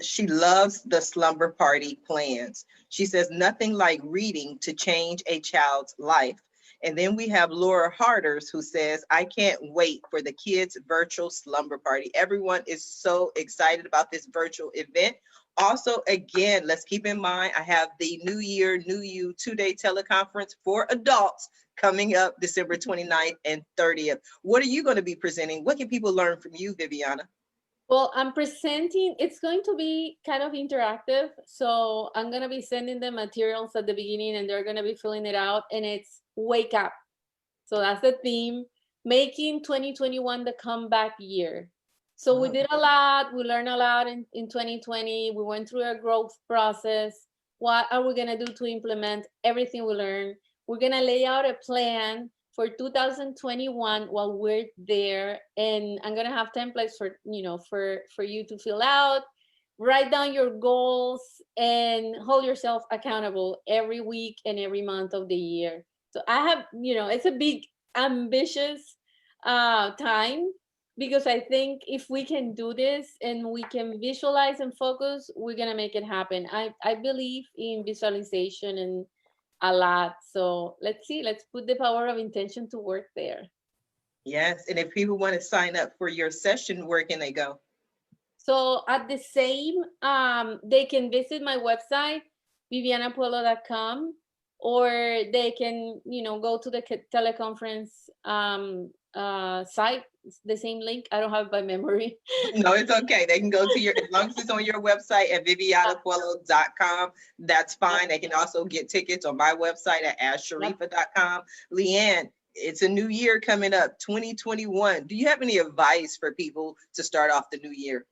she loves the slumber party plans. She says nothing like reading to change a child's life. And then we have Laura Harders, who says, I can't wait for the kids' virtual slumber party. Everyone is so excited about this virtual event. Also, again, let's keep in mind, I have the New Year, New You 2-day teleconference for adults coming up December 29th and 30th. What are you going to be presenting? What can people learn from you, Viviana? Well, I'm presenting, it's going to be kind of interactive. So I'm going to be sending them materials at the beginning, and they're going to be filling it out, and it's wake up. So that's the theme, making 2021 the comeback year. So we did a lot, we learned a lot in 2020. We went through a growth process. What are we going to do to implement everything we learned? We're going to lay out a plan for 2021 while we're there, and I'm going to have templates for you to fill out, write down your goals, and hold yourself accountable every week and every month of the year. So I have, it's a big, ambitious time, because I think if we can do this and we can visualize and focus, we're going to make it happen. I believe in visualization and a lot. So let's put the power of intention to work there. Yes. And if people want to sign up for your session, where can they go? So at the same, they can visit my website, vivianapuelo.com, or they can, go to the teleconference site. It's the same link. I don't have it by memory. No, it's okay. They can go to as long as it's on your website at vivianapuelo.com, that's fine. They can also get tickets on my website at asksharifa.com. Leanne, it's a new year coming up, 2021. Do you have any advice for people to start off the new year?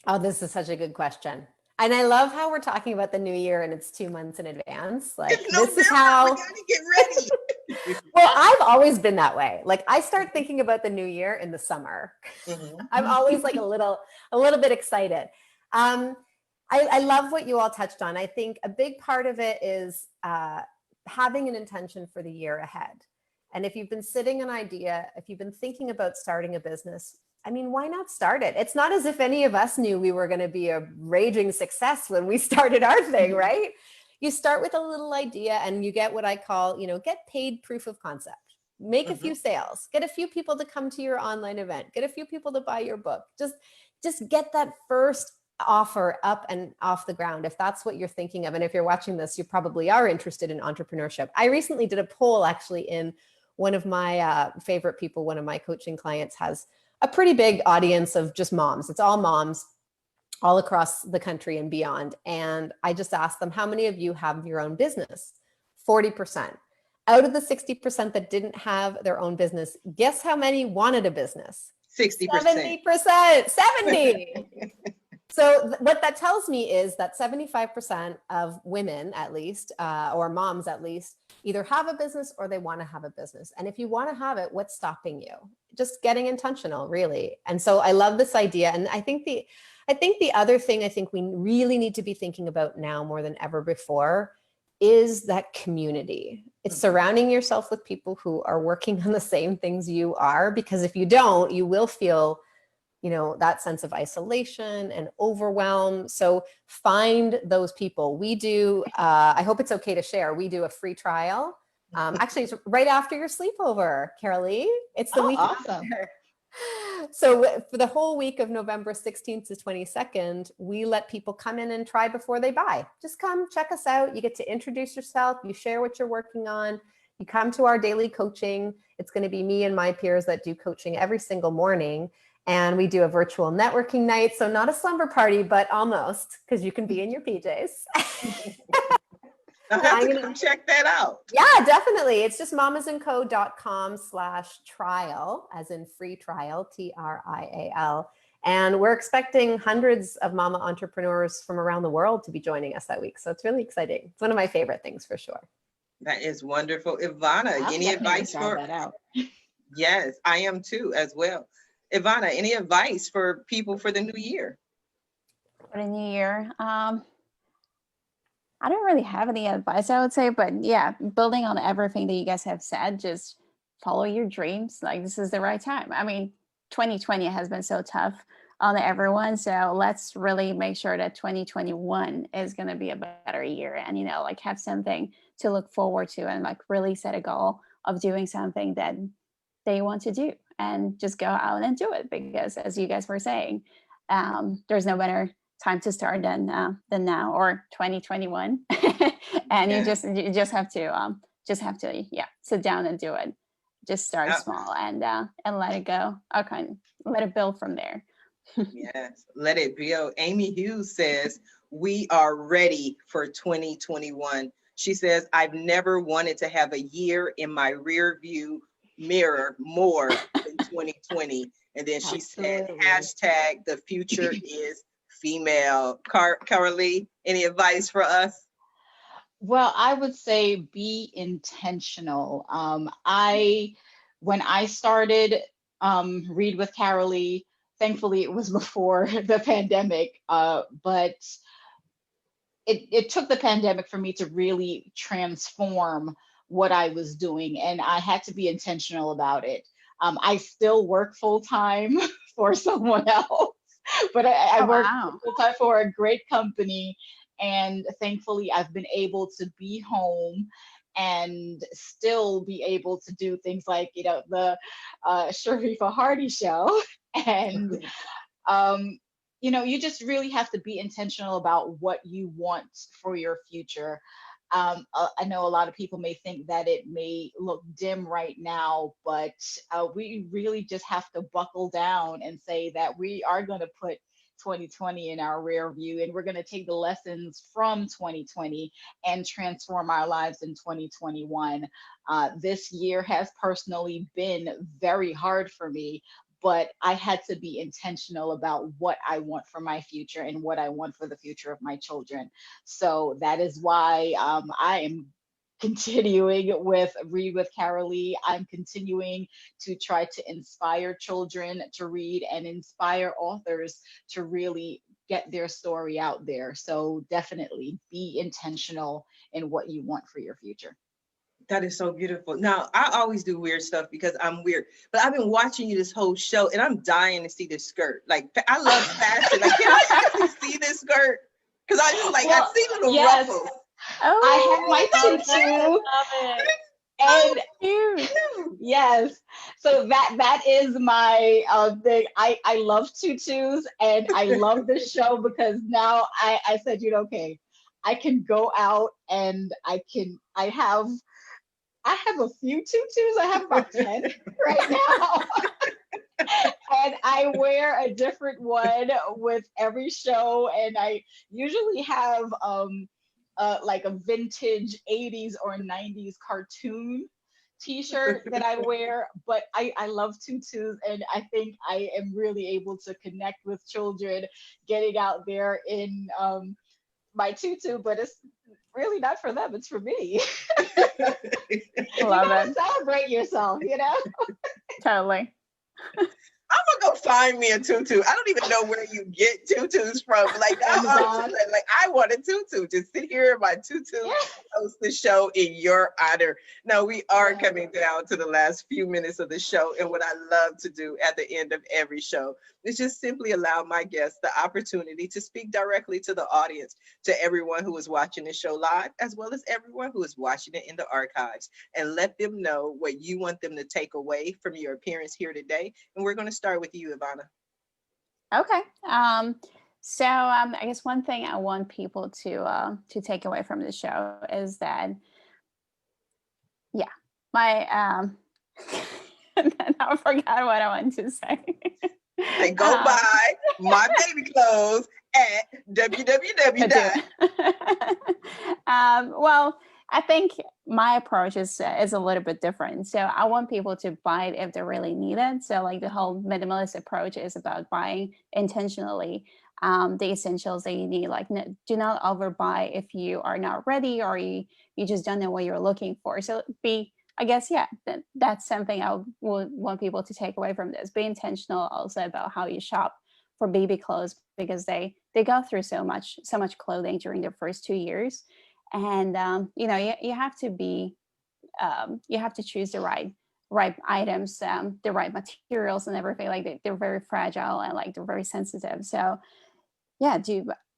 Oh, this is such a good question. And I love how we're talking about the new year and it's 2 months in advance. Like, this is how we gotta get ready. Well, I've always been that way. Like, I start thinking about the new year in the summer. I'm always like a little bit excited. I love what you all touched on. I think a big part of it is having an intention for the year ahead. And if you've been sitting an idea, if you've been thinking about starting a business, I mean, why not start it? It's not as if any of us knew we were going to be a raging success when we started our thing, right? You start with a little idea and you get what I call, get paid proof of concept. Make a few sales, get a few people to come to your online event, get a few people to buy your book. Just get that first offer up and off the ground, if that's what you're thinking of. And if you're watching this, you probably are interested in entrepreneurship. I recently did a poll actually in one of my favorite people, one of my coaching clients has a pretty big audience of just moms. It's all moms all across the country and beyond. And I just asked them, how many of you have your own business? 40%. Out of the 60% that didn't have their own business, guess how many wanted a business? 60%. 70%. 70. So what that tells me is that 75% of women, at least, or moms at least, either have a business or they want to have a business. And if you want to have it, what's stopping you? Just getting intentional, really. And so I love this idea. And I think the other thing I think we really need to be thinking about now more than ever before is that community. It's surrounding yourself with people who are working on the same things you are, because if you don't, you will feel that sense of isolation and overwhelm. So find those people. We do, I hope it's okay to share, we do a free trial. Actually, it's right after your sleepover, Carylee. It's the week awesome. after. So for the whole week of November 16th to 22nd, we let people come in and try before they buy. Just come check us out. You get to introduce yourself. You share what you're working on. You come to our daily coaching. It's going to be me and my peers that do coaching every single morning. And we do a virtual networking night. So not a slumber party, but almost, because you can be in your PJs. I have to come check that out. Yeah, definitely. It's just mamasandco.com/trial, as in free trial, TRIAL. And we're expecting hundreds of mama entrepreneurs from around the world to be joining us that week. So it's really exciting. It's one of my favorite things for sure. That is wonderful. Iwona, any advice for that out? Yes, I am too as well. Iwona, any advice for people for the new year? For the new year, I don't really have any advice, I would say, but yeah, building on everything that you guys have said, just follow your dreams. Like, this is the right time. I mean, 2020 has been so tough on everyone. So let's really make sure that 2021 is going to be a better year, and, you know, like, have something to look forward to, and like really set a goal of doing something that they want to do, and just go out and do it. Because as you guys were saying, there's no better time to start than now, or 2021. And you just have to sit down and do it. Just start small and let it go. Okay, let it build from there. Yes, let it build. Amy Hughes says, we are ready for 2021. She says, I've never wanted to have a year in my rear view mirror more than 2020. And then she said, hashtag the future is female. Carylee, any advice for us? Well, I would say be intentional. When I started Read with Carylee, thankfully it was before the pandemic, but it took the pandemic for me to really transform what I was doing, and I had to be intentional about it. I still work full time for someone else, but I work full time for a great company, and thankfully I've been able to be home and still be able to do things like, you know, the Sharifa Hardy show. And you know, you just really have to be intentional about what you want for your future. I know a lot of people may think that it may look dim right now, but we really just have to buckle down and say that we are going to put 2020 in our rear view, and we're going to take the lessons from 2020 and transform our lives in 2021. This year has personally been very hard for me, but I had to be intentional about what I want for my future and what I want for the future of my children. So that is why I am continuing with Read with Carylee. I'm continuing to try to inspire children to read and inspire authors to really get their story out there. So definitely be intentional in what you want for your future. That is so beautiful. Now, I always do weird stuff because I'm weird, but I've been watching you this whole show, and I'm dying to see this skirt. Like, I love fashion. Like, can I actually see this skirt? Because I just like, I've seen little ruffles. Oh, I have my tutu. And yes, so that is my thing. I love tutus, and I love this show because now I said, you know, okay, I can go out and I have a few tutus. I have about 10 right now. And I wear a different one with every show, and I usually have like a vintage 80s or 90s cartoon t-shirt that I wear, but I love tutus, and I think I am really able to connect with children getting out there in my tutu, but it's really not for them, it's for me. Love it. Celebrate yourself, you know? Totally. I'm gonna go find me a tutu. I don't even know where you get tutus from. Like, I want a tutu. Just sit here in my tutu, host the show in your honor. Now, we are coming down to the last few minutes of the show, and what I love to do at the end of every show is just simply allow my guests the opportunity to speak directly to the audience, to everyone who is watching the show live, as well as everyone who is watching it in the archives, and let them know what you want them to take away from your appearance here today. And we're going to start with you, Iwona. Okay. So I guess one thing I want people to take away from the show is that, my I forgot what I wanted to say. They go buy my baby clothes at www. Well, I think my approach is a little bit different. So I want people to buy it if they really need it. So like the whole minimalist approach is about buying intentionally the essentials that you need. Like do not overbuy if you are not ready or you just don't know what you're looking for. So I guess, yeah, that's something I would want people to take away from this. Be intentional also about how you shop for baby clothes, because they go through so much clothing during their first 2 years. And you have to choose the right items, the right materials and everything. Like they're very fragile and like they're very sensitive. So yeah,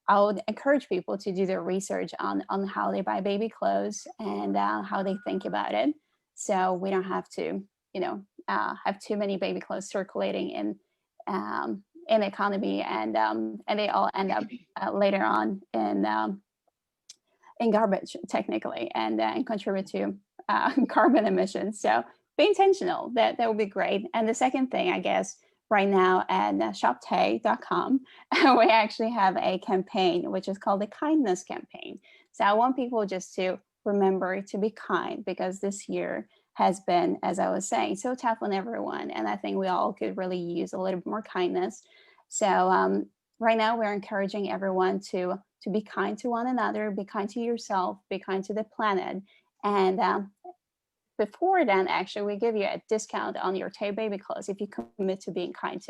I would encourage people to do their research on how they buy baby clothes and how they think about it. So we don't have to, have too many baby clothes circulating in the economy, and they all end up later on in garbage technically, and contribute to carbon emissions. So be intentional. That would be great. And the second thing, I guess, right now at shoptay.com, we actually have a campaign which is called the Kindness Campaign. So I want people just to remember to be kind, because this year has been, as I was saying, so tough on everyone. And I think we all could really use a little bit more kindness. So right now we're encouraging everyone to be kind to one another, be kind to yourself, be kind to the planet. And before then, actually, we give you a discount on your Tay baby clothes if you commit to being kind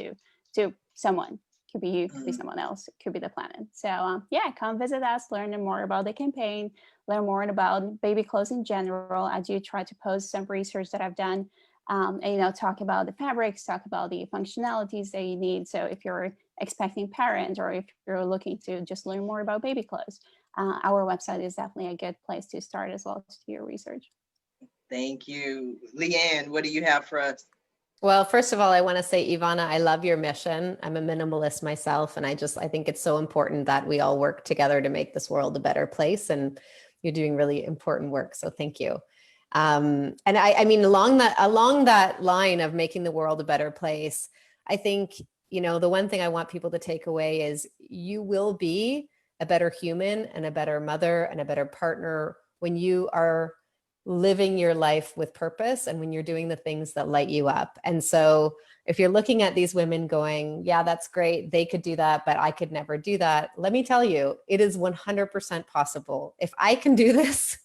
to someone. Could be you, could be someone else, it could be the planet. So yeah, come visit us, learn more about the campaign, learn more about baby clothes in general. I do try to post some research that I've done, and talk about the fabrics, talk about the functionalities that you need. So if you're expecting parent, or if you're looking to just learn more about baby clothes, our website is definitely a good place to start as well, to do your research. Thank you. Leanne, what do you have for us? Well, first of all, I want to say, Iwona, I love your mission. I'm a minimalist myself, and I think it's so important that we all work together to make this world a better place, and you're doing really important work. So thank you. And I mean, along that line of making the world a better place, I think, the one thing I want people to take away is you will be a better human and a better mother and a better partner when you are living your life with purpose and when you're doing the things that light you up. And so if you're looking at these women going, yeah, that's great, they could do that, but I could never do that. Let me tell you, it is 100% possible. If I can do this,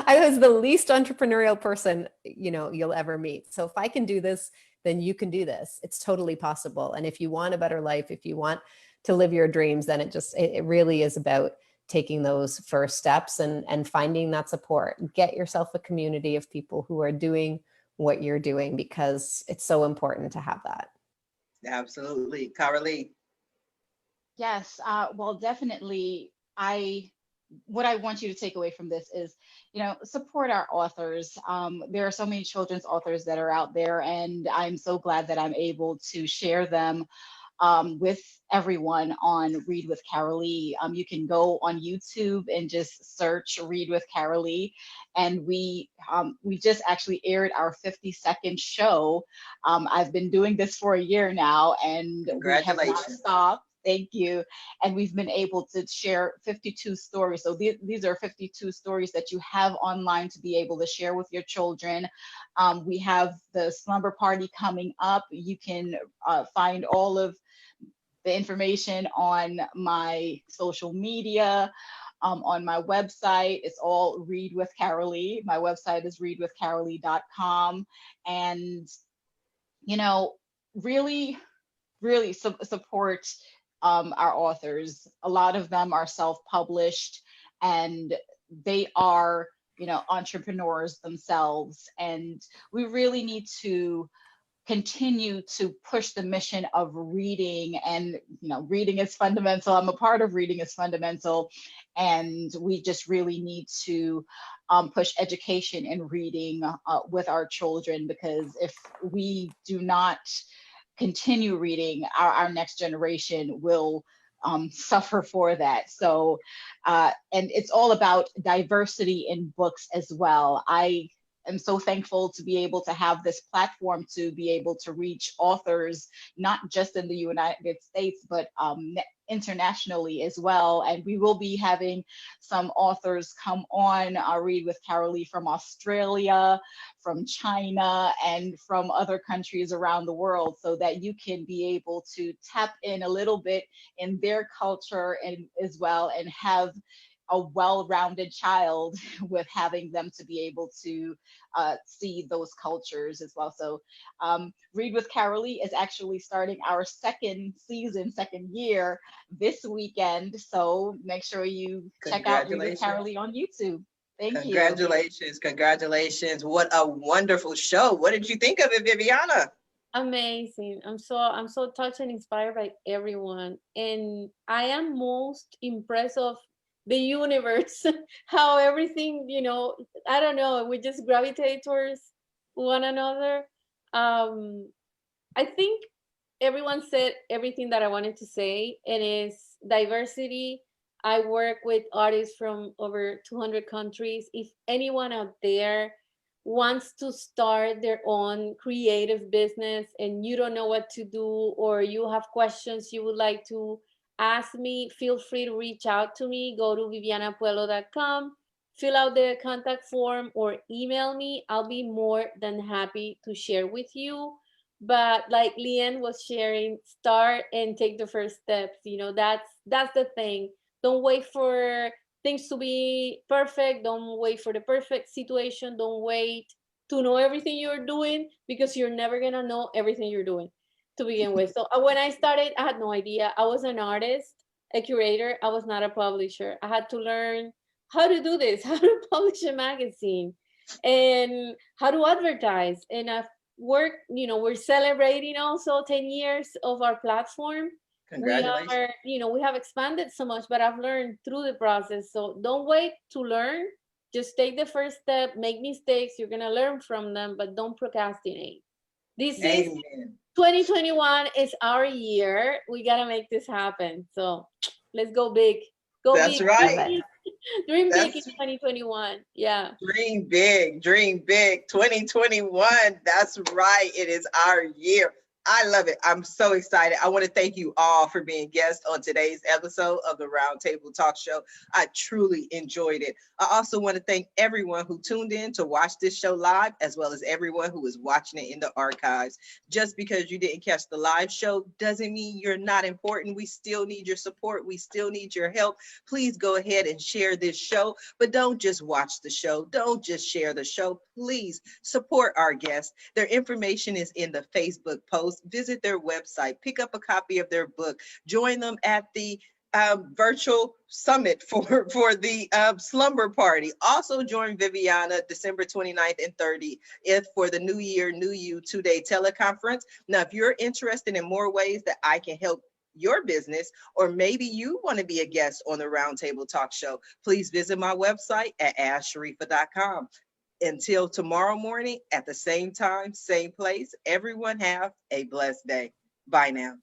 I was the least entrepreneurial person, you'll ever meet. So if I can do this, then you can do this. It's totally possible. And if you want a better life, if you want to live your dreams, then it really is about taking those first steps and finding that support. Get yourself a community of people who are doing what you're doing, because it's so important to have that. Absolutely. Carylee. Yes, well, definitely. What I want you to take away from this is, support our authors. There are so many children's authors that are out there, and I'm so glad that I'm able to share them with everyone on Read with Carylee. You can go on YouTube and just search Read with Carylee, and we just actually aired our 52nd show. I've been doing this for a year now, and we have not stopped. Thank you. And we've been able to share 52 stories. So these are 52 stories that you have online to be able to share with your children. We have the slumber party coming up. You can find all of the information on my social media, on my website. It's all Read with Carylee. My website is readwithcarylee.com. And, really, really support our authors. A lot of them are self-published, and they are, entrepreneurs themselves. And we really need to continue to push the mission of reading. And reading is fundamental. I'm a part of Reading is Fundamental, and we just really need to push education in reading with our children, because if we do not continue reading, our next generation will suffer for that. So and it's all about diversity in books as well. I am so thankful to be able to have this platform to be able to reach authors, not just in the United States, but internationally as well. And we will be having some authors come on. I'll read with Carylee from Australia, from China, and from other countries around the world, so that you can be able to tap in a little bit in their culture and as well, and have a well-rounded child with having them to be able to see those cultures as well. So Read with Carylee is actually starting our second season, second year this weekend. So make sure you check out Read with Carylee on YouTube. Thank you. Congratulations, congratulations. What a wonderful show. What did you think of it, Viviana? Amazing. I'm so touched and inspired by everyone. And I am most impressed of the universe, how everything, you know, I don't know, we just gravitate towards one another. I think everyone said everything that I wanted to say, and it's diversity. I work with artists from over 200 countries. If anyone out there wants to start their own creative business and you don't know what to do, or you have questions you would like to ask me, feel free to reach out to me. Go to vivianapuelo.com, fill out the contact form, or email me. I'll be more than happy to share with you. But like Leanne was sharing, start and take the first steps. You know, that's the thing. Don't wait for things to be perfect. Don't wait for the perfect situation. Don't wait to know everything you're doing, because you're never gonna know everything you're doing to begin with. So when I started, I had no idea. I was an artist, a curator. I was not a publisher. I had to learn how to do this, how to publish a magazine, and how to advertise. And I've worked, you know, we're celebrating also 10 years of our platform. Congratulations. We are, you know, we have expanded so much, but I've learned through the process. So don't wait to learn. Just take the first step, make mistakes. You're going to learn from them, but don't procrastinate. This is 2021 is our year. We got to make this happen. So let's go big. Go That's big. right. Dream big in 2021. Yeah. Dream big, dream big. 2021. That's right. It is our year. I love it. I'm so excited. I want to thank you all for being guests on today's episode of the Roundtable Talk Show. I truly enjoyed it. I also want to thank everyone who tuned in to watch this show live, as well as everyone who is watching it in the archives. Just because you didn't catch the live show doesn't mean you're not important. We still need your support. We still need your help. Please go ahead and share this show, but don't just watch the show. Don't just share the show. Please support our guests. Their information is in the Facebook post. Visit their website, pick up a copy of their book, join them at the virtual summit for the slumber party. Also join Viviana December 29th and 30th for the New Year, New You 2-day teleconference. Now, if you're interested in more ways that I can help your business, or maybe you want to be a guest on the Roundtable Talk Show, please visit my website at asksharifa.com. Until tomorrow morning at the same time, same place, everyone have a blessed day. Bye now.